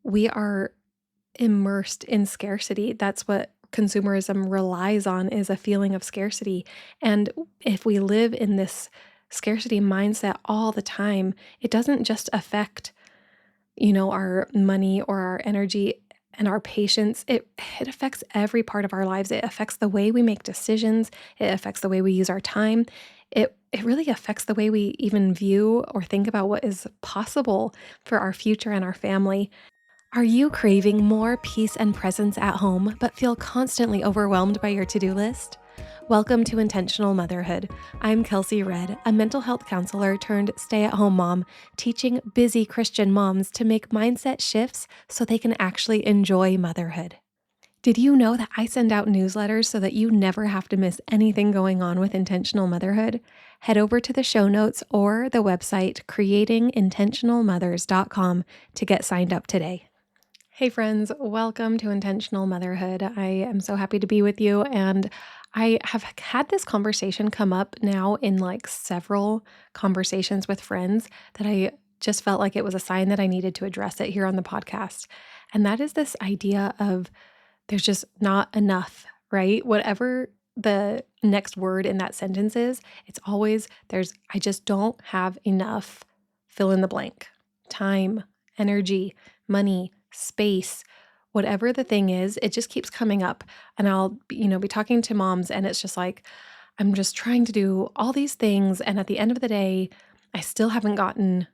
we are immersed in scarcity. That's what consumerism relies on, is a feeling of scarcity. And if we live in this scarcity mindset all the time, it doesn't just affect, our money or our energy and our patience. It affects every part of our lives. It affects the way we make decisions. It affects the way we use our time. It really affects the way we even view or think about what is possible for our future and our family. Are you craving more peace and presence at home, but feel constantly overwhelmed by your to-do list? Welcome to Intentional Motherhood. I'm Kelsey Red, a mental health counselor turned stay-at-home mom, teaching busy Christian moms to make mindset shifts so they can actually enjoy motherhood. Did you know that I send out newsletters so that you never have to miss anything going on with Intentional Motherhood? Head over to the show notes or the website creatingintentionalmothers.com to get signed up today. Hey friends, welcome to Intentional Motherhood. I am so happy to be with you, and I have had this conversation come up now in like several conversations with friends that I just felt like it was a sign that I needed to address it here on the podcast. And that is this idea of there's just not enough, right? Whatever the next word in that sentence is, it's always I just don't have enough, fill in the blank, time, energy, money, space, whatever the thing is, it just keeps coming up. And I'll, be talking to moms, and it's just like, I'm just trying to do all these things. And at the end of the day, I still haven't gotten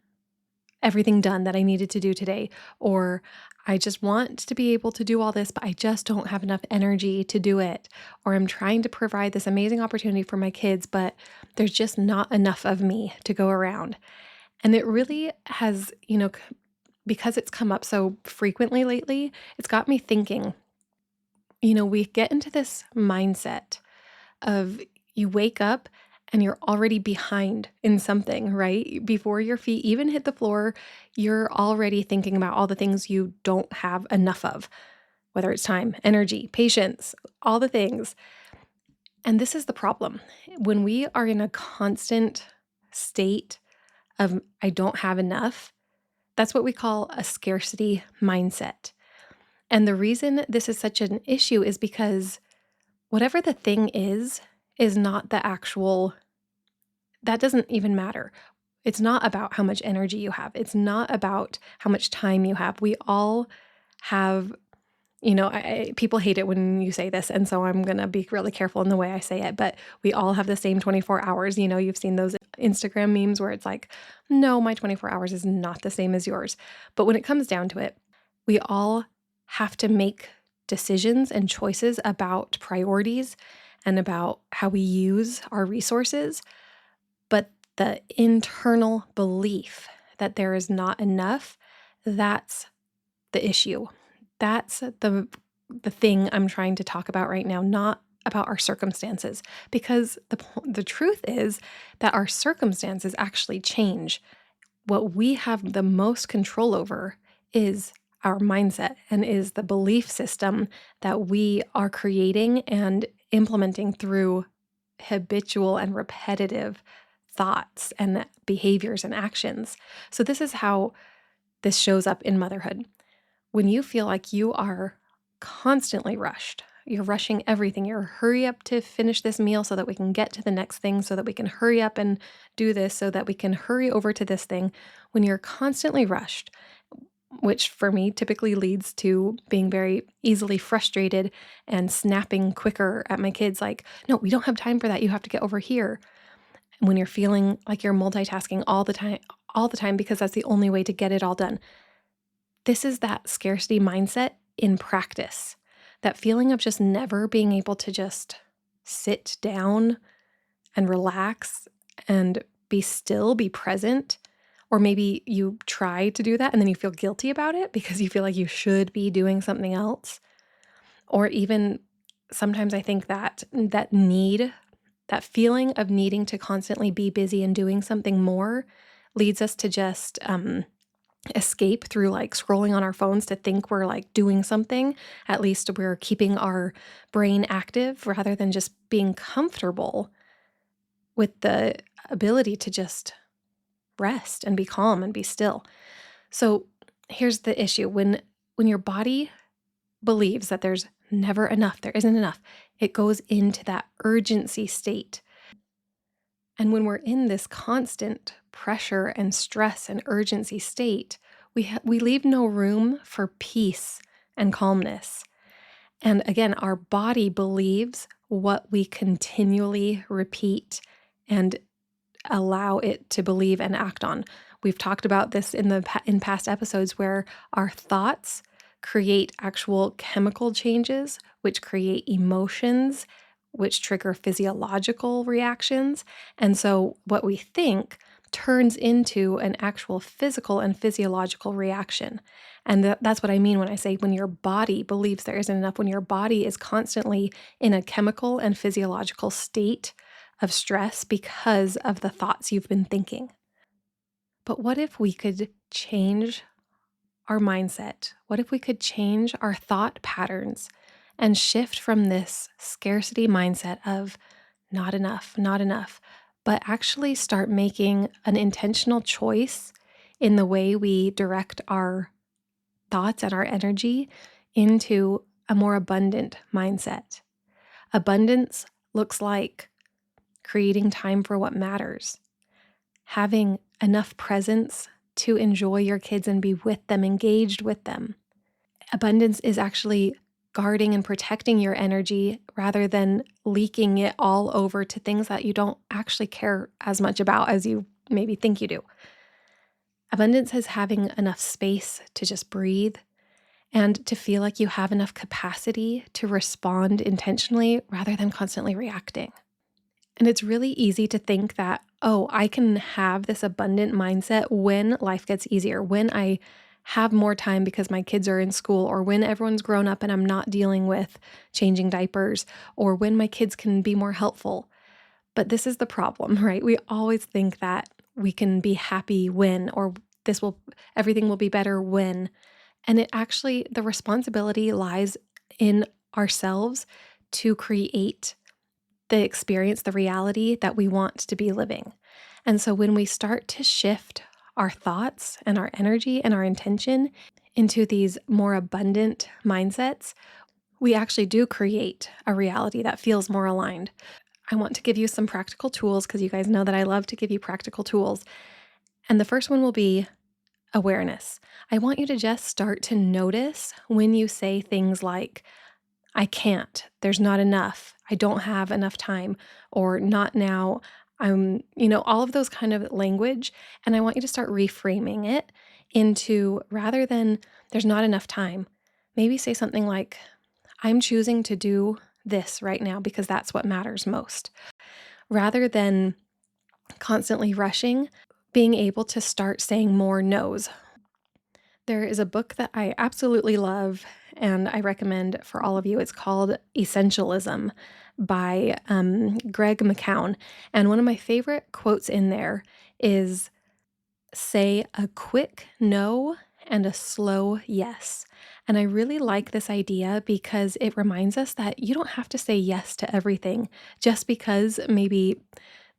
everything done that I needed to do today. Or I just want to be able to do all this, but I just don't have enough energy to do it. Or I'm trying to provide this amazing opportunity for my kids, but there's just not enough of me to go around. And it really has, because it's come up so frequently lately, it's got me thinking, we get into this mindset of you wake up and you're already behind in something, right? Before your feet even hit the floor, you're already thinking about all the things you don't have enough of, whether it's time, energy, patience, all the things. And this is the problem. When we are in a constant state of I don't have enough, that's what we call a scarcity mindset. And the reason this is such an issue is because whatever the thing is not the actual, that doesn't even matter. It's not about how much energy you have. It's not about how much time you have. We all have, people hate it when you say this, and so I'm going to be really careful in the way I say it, but we all have the same 24 hours. You've seen those Instagram memes where it's like, no, my 24 hours is not the same as yours. But when it comes down to it, we all have to make decisions and choices about priorities and about how we use our resources. But the internal belief that there is not enough, that's the issue. That's the thing I'm trying to talk about right now, not about our circumstances, because the truth is that our circumstances actually change. What we have the most control over is our mindset and is the belief system that we are creating and implementing through habitual and repetitive thoughts and behaviors and actions. So this is how this shows up in motherhood. When you feel like you are constantly rushed, you're rushing everything. You're hurry up to finish this meal so that we can get to the next thing, so that we can hurry up and do this, so that we can hurry over to this thing. When you're constantly rushed, which for me typically leads to being very easily frustrated and snapping quicker at my kids, like, no, we don't have time for that. You have to get over here. And when you're feeling like you're multitasking all the time because that's the only way to get it all done. This is that scarcity mindset in practice. That feeling of just never being able to just sit down and relax and be still, be present. Or maybe you try to do that and then you feel guilty about it because you feel like you should be doing something else. Or even sometimes I think that that feeling of needing to constantly be busy and doing something more leads us to just escape through like scrolling on our phones to think we're like doing something. At least we're keeping our brain active rather than just being comfortable with the ability to just rest and be calm and be still. So here's the issue. When When your body believes that there's never enough, there isn't enough, it goes into that urgency state. And when we're in this constant pressure and stress and urgency state, we leave no room for peace and calmness. And again, our body believes what we continually repeat and allow it to believe and act on. We've talked about this in past episodes where our thoughts create actual chemical changes, which create emotions, which trigger physiological reactions. And so what we think turns into an actual physical and physiological reaction. And that's what I mean when I say when your body believes there isn't enough, when your body is constantly in a chemical and physiological state of stress because of the thoughts you've been thinking. But what if we could change our mindset? What if we could change our thought patterns and shift from this scarcity mindset of not enough, but actually start making an intentional choice in the way we direct our thoughts and our energy into a more abundant mindset? Abundance looks like creating time for what matters, having enough presence to enjoy your kids and be with them, engaged with them. Abundance is actually guarding and protecting your energy rather than leaking it all over to things that you don't actually care as much about as you maybe think you do. Abundance is having enough space to just breathe and to feel like you have enough capacity to respond intentionally rather than constantly reacting. And it's really easy to think that, oh, I can have this abundant mindset when life gets easier, when I have more time because my kids are in school, or when everyone's grown up and I'm not dealing with changing diapers, or when my kids can be more helpful. But this is the problem, right? We always think that we can be happy when, or everything will be better when. And it actually, the responsibility lies in ourselves to create the experience, the reality that we want to be living. And so when we start to shift our thoughts and our energy and our intention into these more abundant mindsets, we actually do create a reality that feels more aligned. I want to give you some practical tools because you guys know that I love to give you practical tools. And the first one will be awareness. I want you to just start to notice when you say things like, I can't, there's not enough, I don't have enough time, or not now. All of those kind of language. And I want you to start reframing it into rather than there's not enough time, maybe say something like, I'm choosing to do this right now because that's what matters most. Rather than constantly rushing, being able to start saying more no's. There is a book that I absolutely love and I recommend for all of you. It's called Essentialism by Greg McKeown. And one of my favorite quotes in there is say a quick no and a slow yes. And I really like this idea because it reminds us that you don't have to say yes to everything just because maybe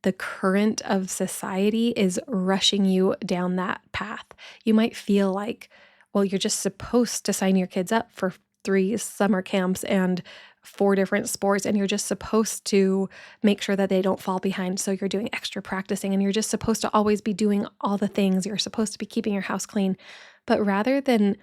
the current of society is rushing you down that path. You might feel like, well, you're just supposed to sign your kids up for 3 summer camps and 4 different sports, and you're just supposed to make sure that they don't fall behind. So you're doing extra practicing, and you're just supposed to always be doing all the things. You're supposed to be keeping your house clean. But rather than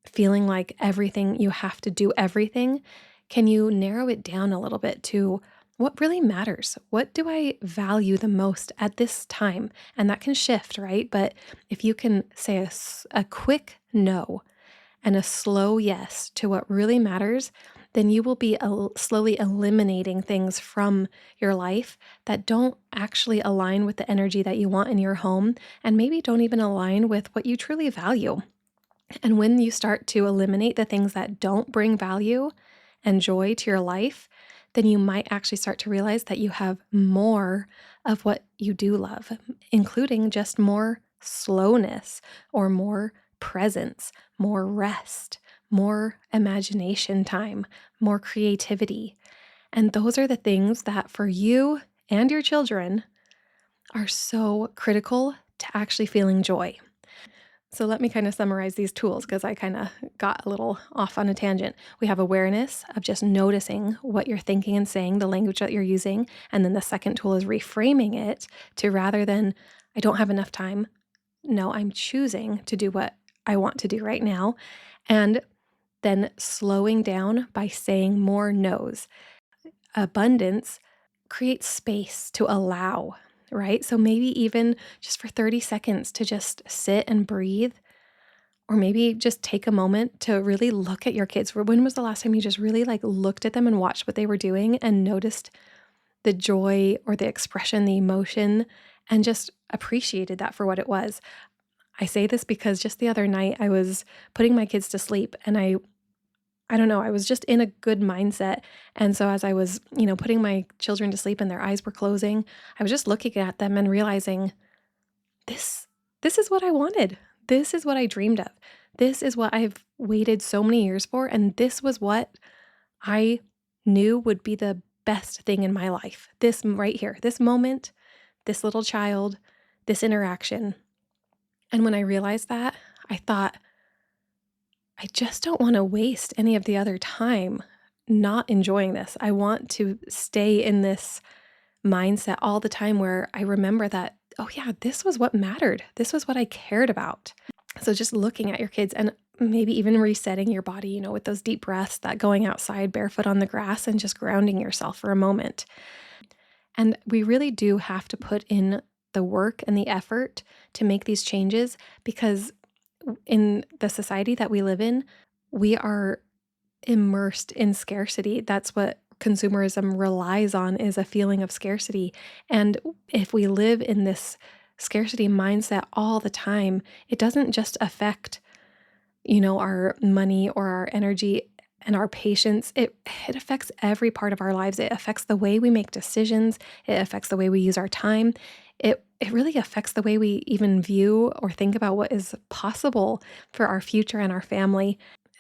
feeling like you have to do everything, can you narrow it down a little bit to what really matters? What do I value the most at this time? And that can shift, right? But if you can say a quick no and a slow yes to what really matters, then you will be slowly eliminating things from your life that don't actually align with the energy that you want in your home and maybe don't even align with what you truly value. And when you start to eliminate the things that don't bring value and joy to your life, then you might actually start to realize that you have more of what you do love, including just more slowness or more presence, more rest, more imagination time, more creativity. And those are the things that for you and your children are so critical to actually feeling joy. So let me kind of summarize these tools because I kind of got a little off on a tangent. We have awareness of just noticing what you're thinking and saying, the language that you're using. And then the second tool is reframing it to rather than, I don't have enough time. No, I'm choosing to do what I want to do right now. And then slowing down by saying more no's. Abundance creates space to allow, right? So maybe even just for 30 seconds to just sit and breathe, or maybe just take a moment to really look at your kids. When was the last time you just really like looked at them and watched what they were doing and noticed the joy or the expression, the emotion, and just appreciated that for what it was? I say this because just the other night I was putting my kids to sleep and I don't know, I was just in a good mindset. And so as I was, putting my children to sleep and their eyes were closing, I was just looking at them and realizing this this is what I wanted. This is what I dreamed of. This is what I've waited so many years for, and this was what I knew would be the best thing in my life. This right here, this moment, this little child, this interaction. And when I realized that, I thought, I just don't want to waste any of the other time not enjoying this. I want to stay in this mindset all the time where I remember that, oh, yeah, this was what mattered. This was what I cared about. So just looking at your kids and maybe even resetting your body, with those deep breaths, that going outside barefoot on the grass and just grounding yourself for a moment. And we really do have to put in the work and the effort to make these changes because in the society that we live in, we are immersed in scarcity. That's what consumerism relies on, is a feeling of scarcity. And if we live in this scarcity mindset all the time, it doesn't just affect, our money or our energy and our patience. It affects every part of our lives. It affects the way we make decisions. It affects the way we use our time. It really affects the way we even view or think about what is possible for our future and our family.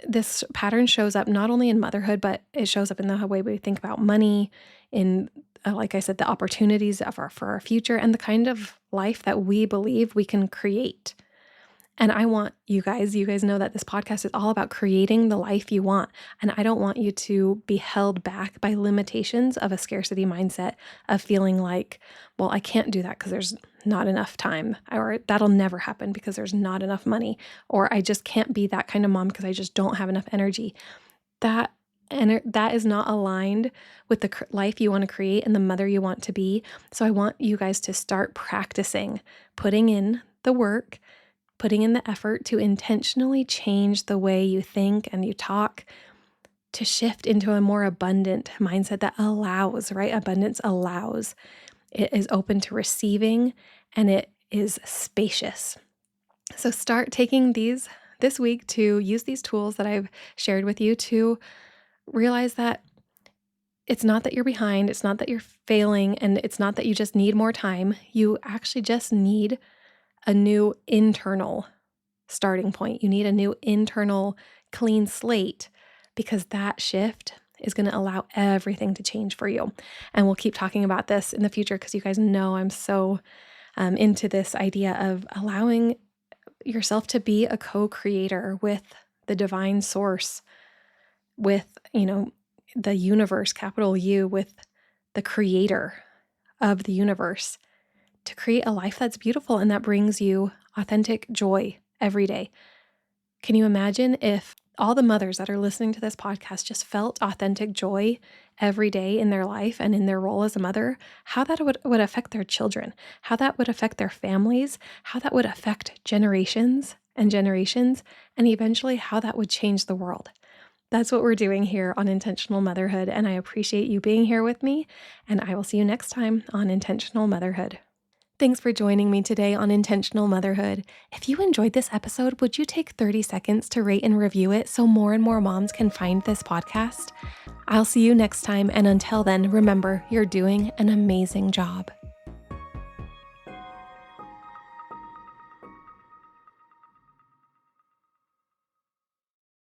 This pattern shows up not only in motherhood, but it shows up in the way we think about money, in, like I said, the opportunities for our future and the kind of life that we believe we can create. And I want you guys know that this podcast is all about creating the life you want. And I don't want you to be held back by limitations of a scarcity mindset of feeling like, well, I can't do that because there's not enough time, or that'll never happen because there's not enough money, or I just can't be that kind of mom because I just don't have enough energy. That is not aligned with the life you want to create and the mother you want to be. So I want you guys to start practicing putting in the work, putting in the effort to intentionally change the way you think and you talk, to shift into a more abundant mindset that allows, right? Abundance allows. It is open to receiving and it is spacious. So start taking this week to use these tools that I've shared with you to realize that it's not that you're behind, it's not that you're failing, and it's not that you just need more time. You actually just need a new internal starting point. You need a new internal clean slate because that shift is going to allow everything to change for you. And we'll keep talking about this in the future because you guys know I'm so into this idea of allowing yourself to be a co-creator with the divine source, with, the universe, capital U, with the creator of the universe, to create a life that's beautiful and that brings you authentic joy every day. Can you imagine if all the mothers that are listening to this podcast just felt authentic joy every day in their life and in their role as a mother? How that would affect their children, how that would affect their families, how that would affect generations and generations, and eventually how that would change the world. That's what we're doing here on Intentional Motherhood, and I appreciate you being here with me, and I will see you next time on Intentional Motherhood. Thanks for joining me today on Intentional Motherhood. If you enjoyed this episode, would you take 30 seconds to rate and review it so more and more moms can find this podcast? I'll see you next time, and until then, remember, you're doing an amazing job.